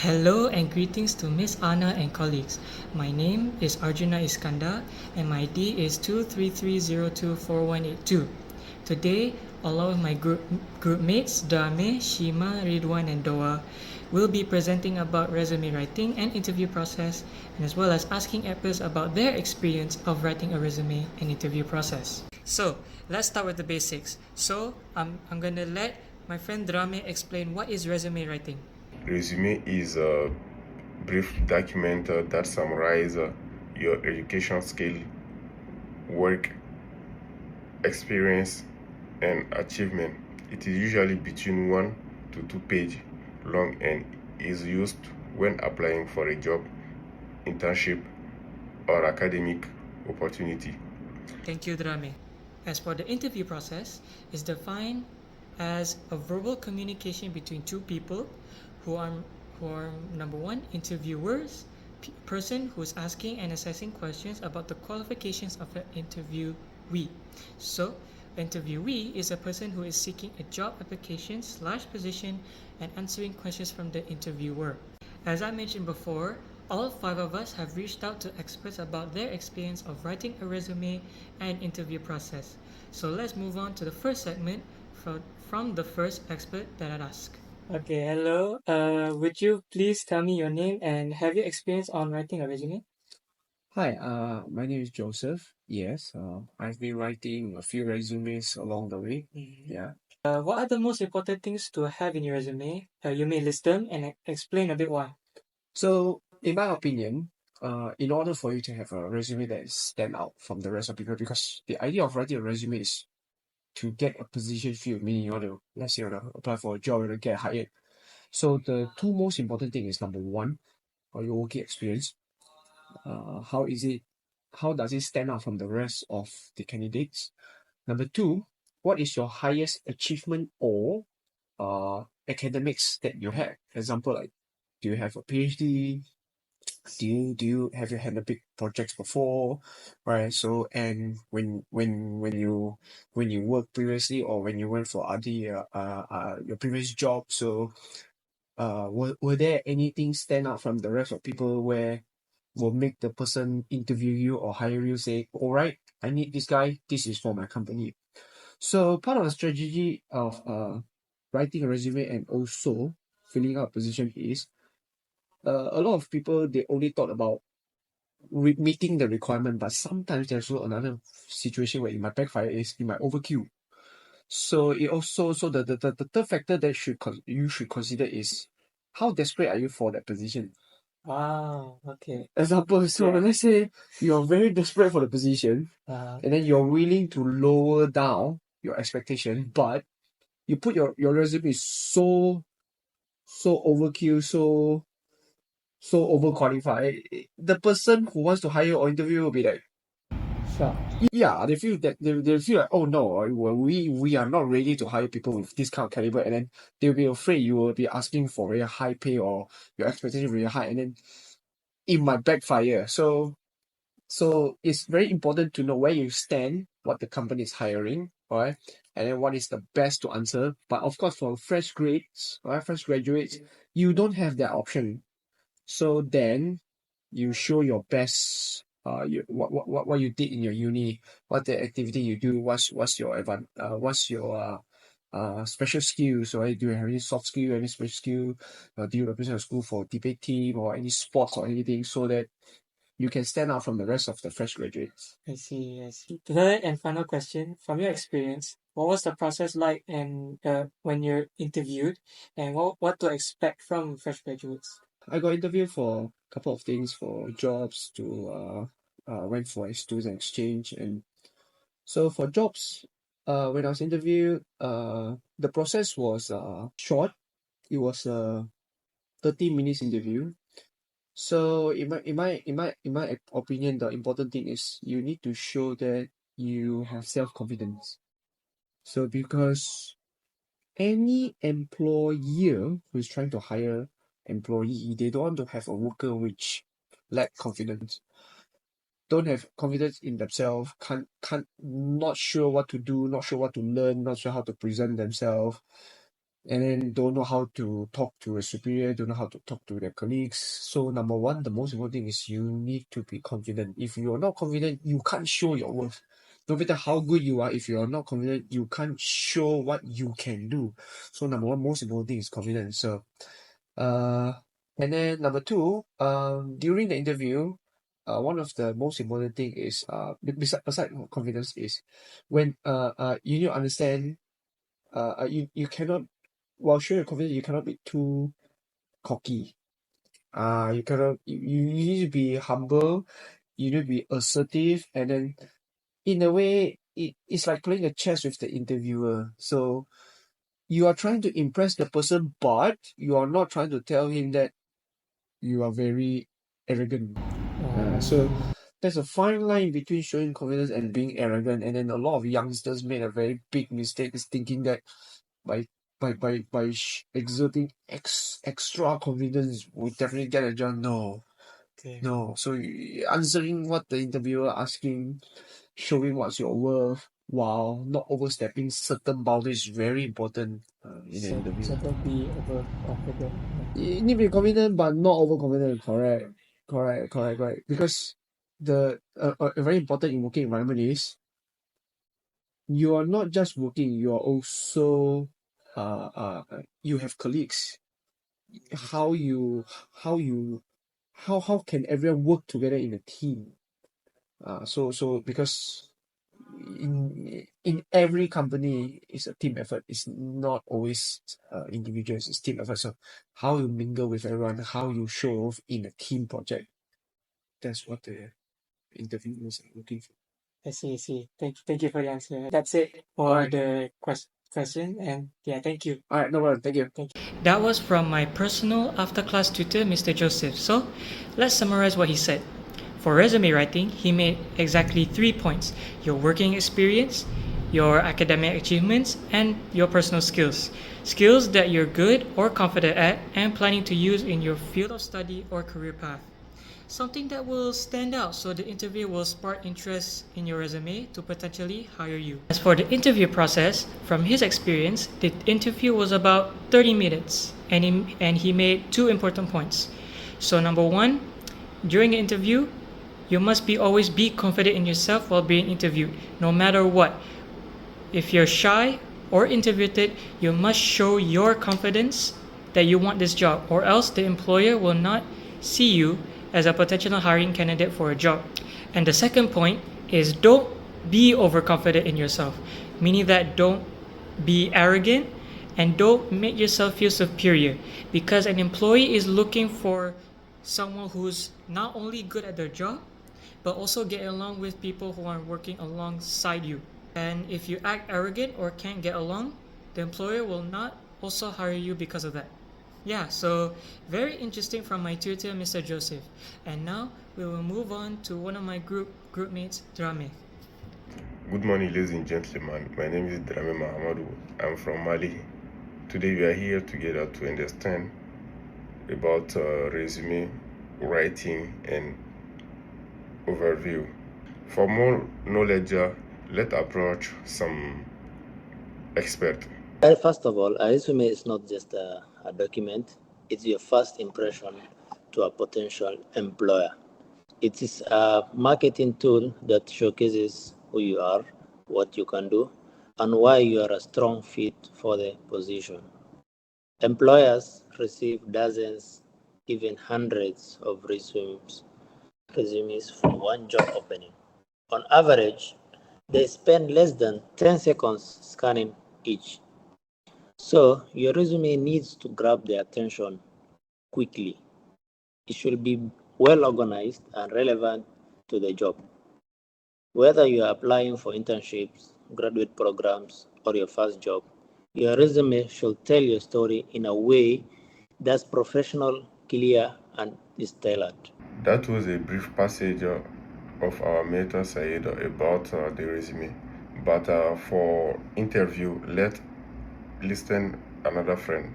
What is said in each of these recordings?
Hello and greetings to Miss Anna and colleagues. My name is Arjuna Iskandar and my ID is 233024182. Today, along with my group mates Dame, Shima, Ridwan and Doa, will be presenting about resume writing and interview process, and as well as asking applicants about their experience of writing a resume and interview process. So, let's start with the basics. I'm going to let my friend Drame explain what is resume writing. Resume is a brief document that summarizes your education skill, work experience, and achievement. It is usually between 1 to 2 pages long and is used when applying for a job, internship, or academic opportunity. Thank you, Drame. As for the interview process, is defined as a verbal communication between two people who are number one, interviewers, person who is asking and assessing questions about the qualifications of the interviewee. So, interviewee is a person who is seeking a job application / position and answering questions from the interviewer. As I mentioned before, all five of us have reached out to experts about their experience of writing a resume and interview process. So let's move on to the first segment from the first expert that I'd ask. Okay, hello. Would you please tell me your name and have you experience on writing a resume? Hi, my name is Joseph. Yes, I've been writing a few resumes along the way. Yeah. What are the most important things to have in your resume? You may list them and explain a bit why. So, in my opinion, in order for you to have a resume that stand out from the rest of people, because the idea of writing a resume is to get a position field, meaning you want to, let's say you want to apply for a job, you want to get hired. So the two most important thing is number one, your working experience. How does it stand out from the rest of the candidates? Number two, what is your highest achievement or academics that you have? For example, like, do you have a PhD? Have you handled big projects before, right? So, and when you work previously or when you went for other your previous job, so were there anything stand out from the rest of people where will make the person interview you or hire you say, all right, I need this guy, this is for my company. So part of the strategy of writing a resume and also filling out a position is a lot of people, they only thought about meeting the requirement, but sometimes there's also another situation where it might backfire is it might overkill. So it also, so the third factor that you should consider is how desperate are you for that position. Wow, okay. Example, so let's say you're very desperate for the position, and then you're willing to lower down your expectation, but you put your resume is so overkill, so overqualified. The person who wants to hire or interview will be like, Sure. yeah, they feel that they feel like, oh no, we are not ready to hire people with this kind of caliber, and then they'll be afraid you will be asking for very high pay or your expectation very high, and then it might backfire. So it's very important to know where you stand, what the company is hiring, all right, and then what is the best to answer. But of course, for fresh grades, all right, fresh graduates, you don't have that option. So then you show your best, what you did in your uni, what the activity you do, what's your special skills, right? Do you have any soft skill, any special skill? Do you represent a school for debate team or any sports or anything, so that you can stand out from the rest of the fresh graduates? I see, I see. Third and final question, from your experience, what was the process like and when you're interviewed, and what to expect from fresh graduates? I got interviewed for a couple of things, for jobs, to went for a student exchange. And so for jobs, when I was interviewed, the process was short. It was a 30 minutes interview. So in my opinion, the important thing is you need to show that you have self-confidence. So because any employer who is trying to hire employee, they don't want to have a worker which lack confidence, don't have confidence in themselves, can't not sure what to do, not sure what to learn, not sure how to present themselves. and then don't know how to talk to a superior, don't know how to talk to their colleagues. So number one, the most important thing is you need to be confident. If you're not confident, you can't show your worth. No matter how good you are, if you're not confident, you can't show what you can do. So number one, most important thing is confidence. So and then number two, during the interview, one of the most important thing is aside from confidence is when you need to understand you cannot, while showing your confidence, you cannot be too cocky. You cannot, you need to be humble, you need to be assertive, and then in a way it's like playing a chess with the interviewer. So you are trying to impress the person, but you are not trying to tell him that you are very arrogant. So there's a fine line between showing confidence and being arrogant, and then a lot of youngsters made a very big mistake is thinking that by exerting extra confidence we definitely get a job. No, Okay. no. So answering what the interviewer asking, showing what's your worth while not overstepping certain boundaries is very important in an interview. So don't be overconfident. You need to be confident, but not overconfident. Correct. Because the a very important in working environment is you are not just working. You are also you have colleagues. How can everyone work together in a team? So because in every company it's a team effort. It's not always individuals. It's team effort. So how you mingle with everyone, how you show off in a team project. That's what the interviewers are looking for. I see. Thank you for the answer. That's it for Alright. the question. And yeah, thank you. All right, no problem. Thank you. That was from my personal after-class tutor, Mr. Joseph. So let's summarize what he said. For resume writing, he made exactly 3 points: your working experience, your academic achievements, and your personal skills. Skills that you're good or confident at and planning to use in your field of study or career path. Something that will stand out so the interview will spark interest in your resume to potentially hire you. As for the interview process, from his experience, the interview was about 30 minutes and he made 2 important points. So number 1, during the interview, you must always be confident in yourself while being interviewed, no matter what. If you're shy or introverted, you must show your confidence that you want this job, or else the employer will not see you as a potential hiring candidate for a job. And the second point is don't be overconfident in yourself, meaning that don't be arrogant and don't make yourself feel superior, because an employee is looking for someone who's not only good at their job but also get along with people who are working alongside you. And if you act arrogant or can't get along, the employer will not also hire you because of that. Yeah, so very interesting from my tutor, Mr. Joseph. And now we will move on to one of my group mates, Drame. Good morning, ladies and gentlemen. My name is Drame Mahamadou. I'm from Mali. Today we are here together to understand about resume writing and overview. For more knowledge, let's approach some expert. Well, first of all, a resume is not just a document, it's your first impression to a potential employer. It is a marketing tool that showcases who you are, what you can do, and why you are a strong fit for the position. Employers receive dozens, even hundreds of resumes for one job opening. On average, they spend less than 10 seconds scanning each. So your resume needs to grab their attention quickly. It should be well organized and relevant to the job. Whether you are applying for internships, graduate programs, or your first job, your resume should tell your story in a way that's professional, clear, and is tailored. That was a brief passage of our meta Said about the resume. But for interview, let's listen another friend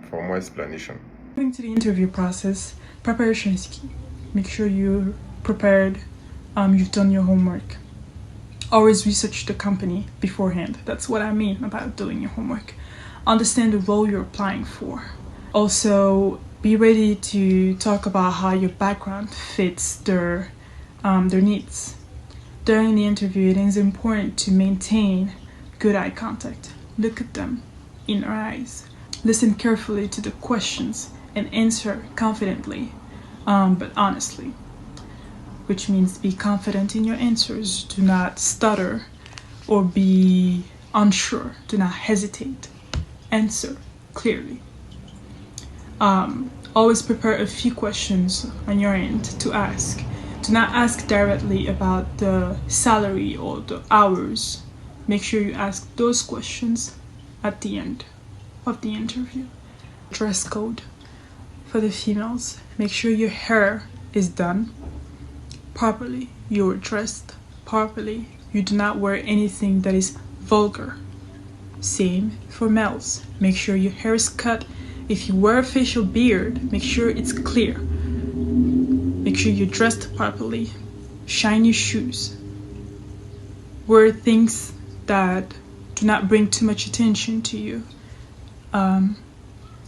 for more explanation. According to the interview process, preparation is key. Make sure you're prepared, you've done your homework. Always research the company beforehand. That's what I mean about doing your homework. understand the role you're applying for. Also, be ready to talk about how your background fits their needs. During the interview, it is important to maintain good eye contact. Look at them in their eyes. Listen carefully to the questions and answer confidently, but honestly, which means be confident in your answers. Do not stutter or be unsure. Do not hesitate. Answer clearly. Always prepare a few questions on your end to ask. Do not ask directly about the salary or the hours. Make sure you ask those questions at the end of the interview. Dress code for the females. Make sure your hair is done properly. You are dressed properly. You do not wear anything that is vulgar. Same for males. Make sure your hair is cut. If you wear a facial beard, make sure it's clear. Make sure you're dressed properly. Shiny shoes. Wear things that do not bring too much attention to you.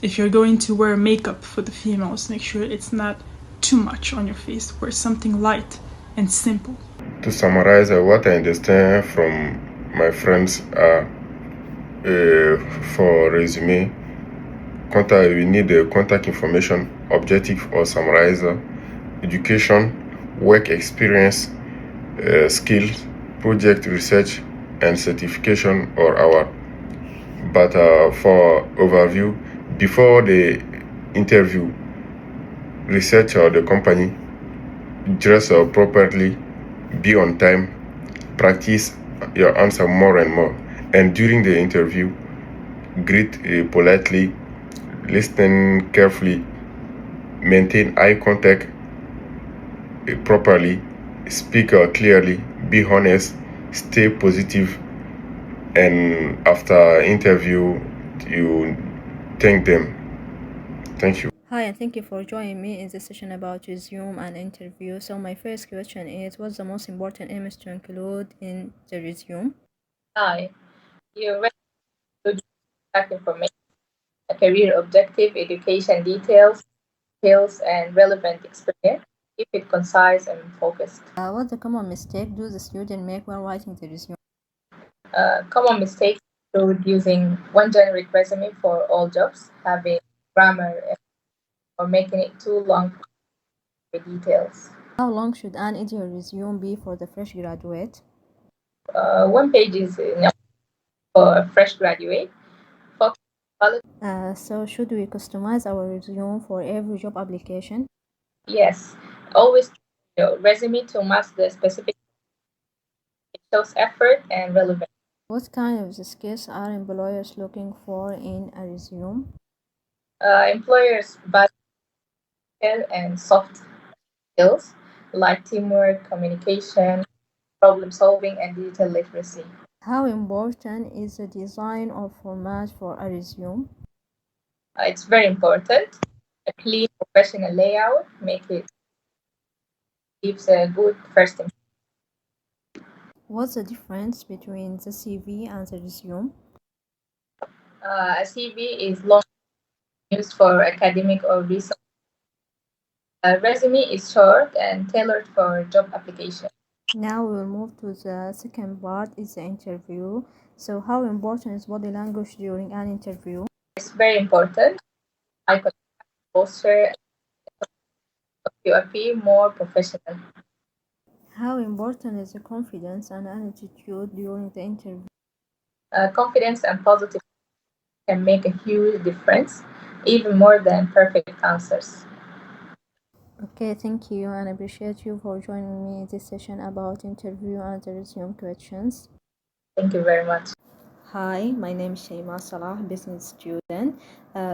If you're going to wear makeup for the females, make sure it's not too much on your face. Wear something light and simple. To summarize, what I understand from my friends are for resume, we need contact information, objective or summarizer, education, work experience, skills, project research, and certification or hour. But for overview, before the interview, research the company, dress properly, be on time, practice your answer more and more. And during the interview, greet politely, listen carefully, maintain eye contact properly, speak clearly, be honest, stay positive, and after interview, you thank them. Thank you. Hi, and thank you for joining me in this session about resume and interview. So my first question is, what's the most important image to include in the resume? Hi, your resume contact information, a career objective, education details, skills, and relevant experience. Keep it concise and focused. What's the common mistake do the student make when writing the resume? Common mistakes include using one generic resume for all jobs, having grammar, or making it too long for details. How long should an ideal resume be for the fresh graduate? 1 page is enough for a fresh graduate. Focus on quality. So should we customize our resume for every job application? Yes, always your resume to match the specific. It shows effort and relevance. What kind of skills are employers looking for in a resume? Employers value and soft skills like teamwork, communication, problem solving, and digital literacy. How important is the design or format for a resume? It's very important. A clean, professional layout make it gives a good first impression. What's the difference between the CV and the resume? A CV is long used for academic or research. A resume is short and tailored for job application. Now we will move to the second part, is the interview. So how important is body language during an interview? It's very important. Eye contact, posture, you appear more professional. How important is the confidence and attitude during the interview? Confidence and positive can make a huge difference, even more than perfect answers. Okay, thank you, and I appreciate you for joining me in this session about interview and the resume questions. Thank you very much. Hi, my name is Shaima Salah, business student.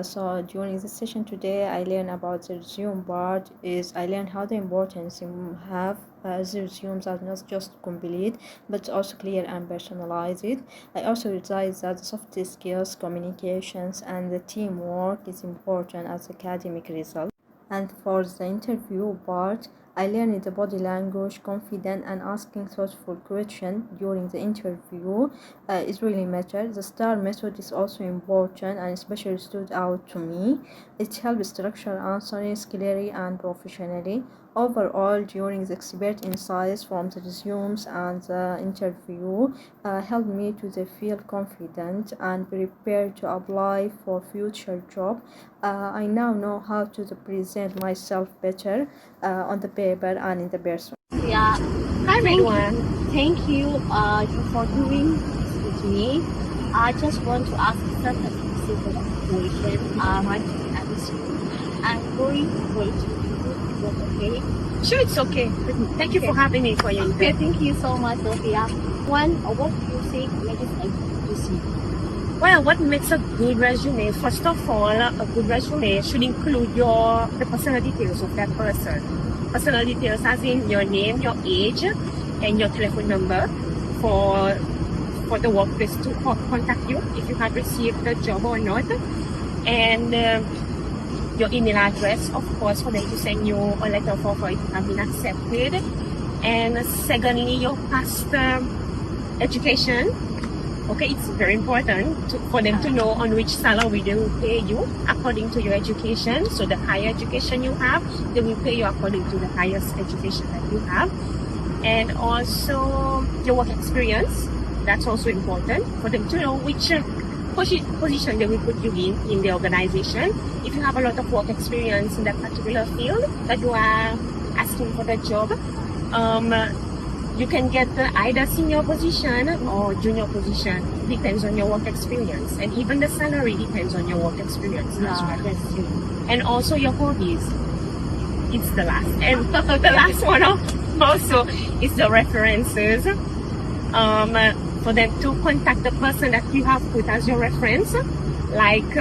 So during this session today, I learned about the resume part. I learned how the importance you have the resumes are not just complete, but also clear and personalized. I also realized that the soft skills, communications, and the teamwork is important as academic result. And for the interview part, I learned the body language, confident, and asking thoughtful questions during the interview is really matter. The STAR method is also important and especially stood out to me. It helps structure answers clearly and professionally. Overall, during the expert insights from the resumes and the interview helped me to feel confident and prepared to apply for future job. I now know how to present myself better on the paper and in the person. Yeah. Hi, everyone. Thank you for doing this with me. I just want to ask some simple question. My name is I'm going to wait to you. Okay? Sure, it's okay. Thank you for having me for your Okay, interview. thank you so much, Sophia. What do you think makes a good resume? Well, what makes a good resume? First of all, a good resume should include the personal details of that person. Personal details as in your name, your age, and your telephone number for the workplace to contact you if you have received the job or not. And your email address, of course, for them to send you a letter of offer if you have been accepted. And secondly, your past education. Okay, it's very important for them to know on which salary they will pay you according to your education. So the higher education you have, they will pay you according to the highest education that you have. And also your work experience. That's also important for them to know which position they will put you in the organization. If you have a lot of work experience in that particular field that you are asking for the job, you can get either senior position or junior position. Depends on your work experience, and even the salary depends on your work experience as well. That's true. And also your hobbies. It's the last, and the last one also is the references. For them to contact the person that you have put as your reference, like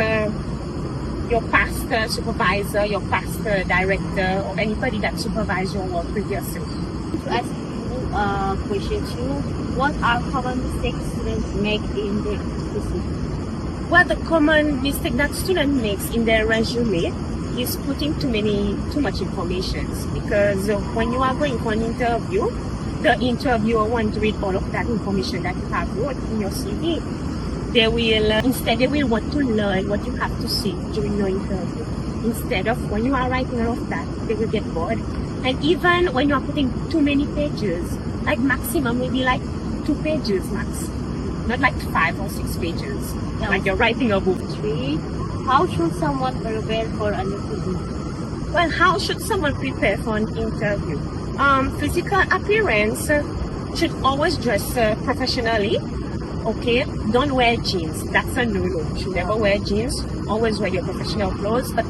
your past supervisor, your past director, or anybody that supervised your work previously. To ask you question two, what are common mistakes students make in their resume? Well, the common mistake that student makes in their resume is putting too much information, because when you are going for an interview, the interviewer wants to read all of that information that you have wrote in your CV. They will want to learn what you have to say during your interview. Instead of when you are writing all of that, they will get bored. And even when you are putting too many pages, like maximum maybe like 2 pages max, not like 5 or 6 pages, like you're writing a book. 3. How should someone prepare for an interview? Well, how should someone prepare for an interview? Physical appearance should always dress professionally. Okay, don't wear jeans. That's a no-no. You should never wear jeans. Always wear your professional clothes. But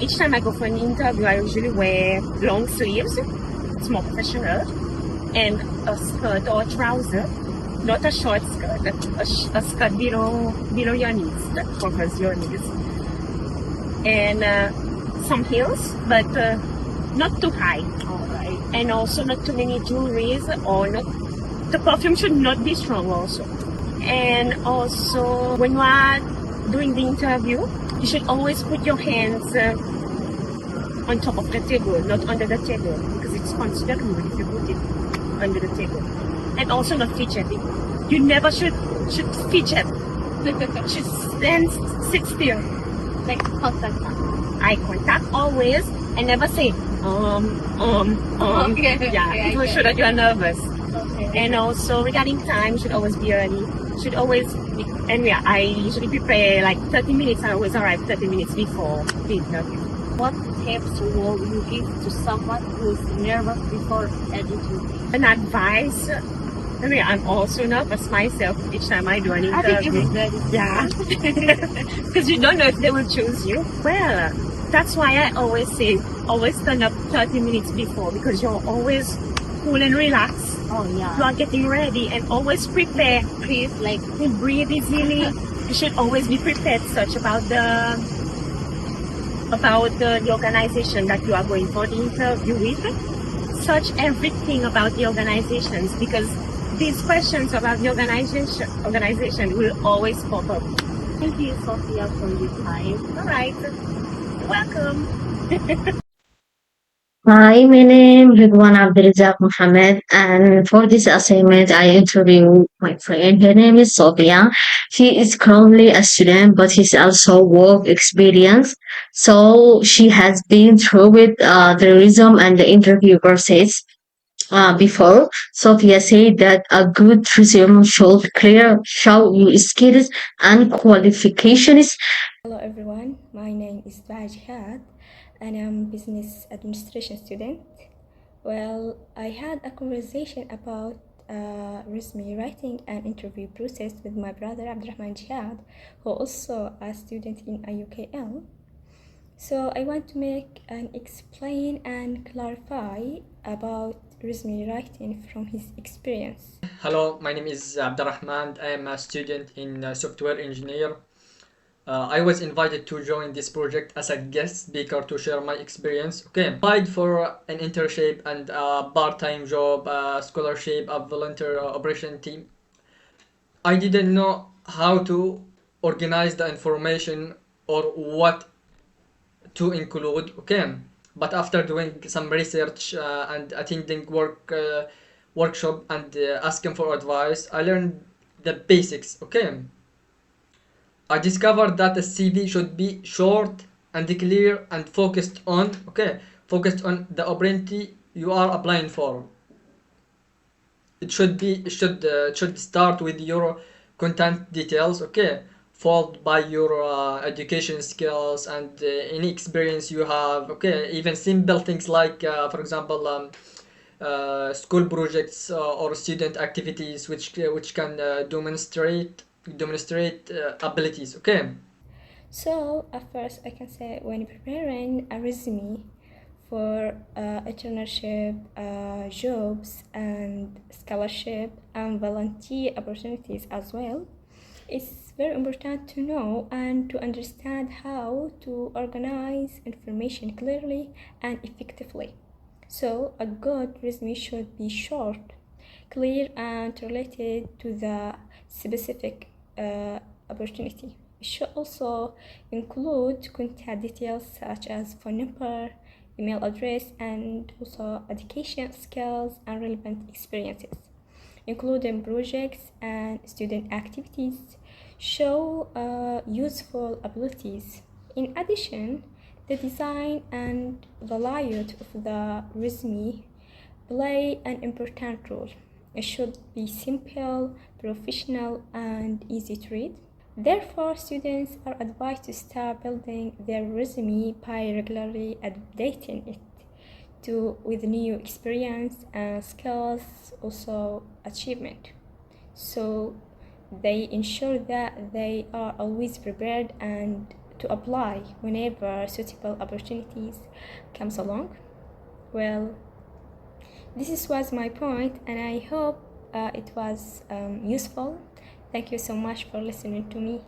each time I go for an interview, I usually wear long sleeves. It's more professional. And a skirt or a trouser. Not a short skirt. A skirt below your knees. That covers your knees. And some heels, but not too high. Alright. And also not too many jewelries, or not. The perfume should not be strong also. And also, when you are doing the interview, you should always put your hands on top of the table, not under the table, because it's considered rude if you put it under the table. And also not fidgeting. You never should fidget. Should sit still. Like contact. Eye contact always, and never say Okay. Yeah, Okay, it will okay. show that you are nervous. Okay. And also regarding time, you should always be early. Should always be, and yeah, I usually prepare like 30 minutes. I always arrive 30 minutes before the interview. What tips will you give to someone who is nervous before an interview? An advice. I mean, I'm also nervous myself each time I do an I think interview. everybody. Yeah, because you don't know if they will choose you. Well, that's why I always say, always turn up 30 minutes before, because you're always cool and relaxed. Oh You yeah. are getting ready, and always prepare. Breathe like You breathe easily. You should always be prepared. Search about the organization that you are going for the interview with. Search everything about the organizations, because these questions about the organization will always pop up. thank you, Sophia, for your time. All right. You're welcome. Hi, my name is Ridwan Abdulrazak Mohammed, and for this assignment, I interview my friend. Her name is Sophia. She is currently a student, but she's also work experience. So she has been through with the resume and the interview process before. Sophia said that a good resume should clear show your skills and qualifications. Hello everyone, my name is Jihad and I'm business administration student. Well, I had a conversation about resume writing and interview process with my brother Abdurrahman Jihad, who also a student in IUKL. So I want to make and explain and clarify about resume writing from his experience. Hello, my name is Abdurrahman. I am a student in software engineer. I was invited to join this project as a guest speaker to share my experience. Okay, applied for an internship and a part-time job, a scholarship, a volunteer operation team. I didn't know how to organize the information or what to include. Okay, but after doing some research and attending workshop and asking for advice, I learned the basics. Okay, I discovered that a CV should be short and clear and focused on the opportunity you are applying for. It should start with your content details, okay, followed by your education skills and any experience you have, okay, even simple things like for example school projects or student activities which can demonstrate abilities, okay. So at first I can say when preparing a resume for internship, jobs and scholarship and volunteer opportunities as well, it's very important to know and to understand how to organize information clearly and effectively. So a good resume should be short, clear and related to the specific opportunity. It should also include contact details such as phone number, email address, and also education skills and relevant experiences, including projects and student activities. Show useful abilities. In addition, the design and the layout of the resume play an important role. It should be simple, professional, and easy to read. Therefore, students are advised to start building their resume by regularly updating it with new experience and skills, also achievement. So they ensure that they are always prepared and to apply whenever suitable opportunities comes along. Well, this was my point and I hope it was useful. Thank you so much for listening to me.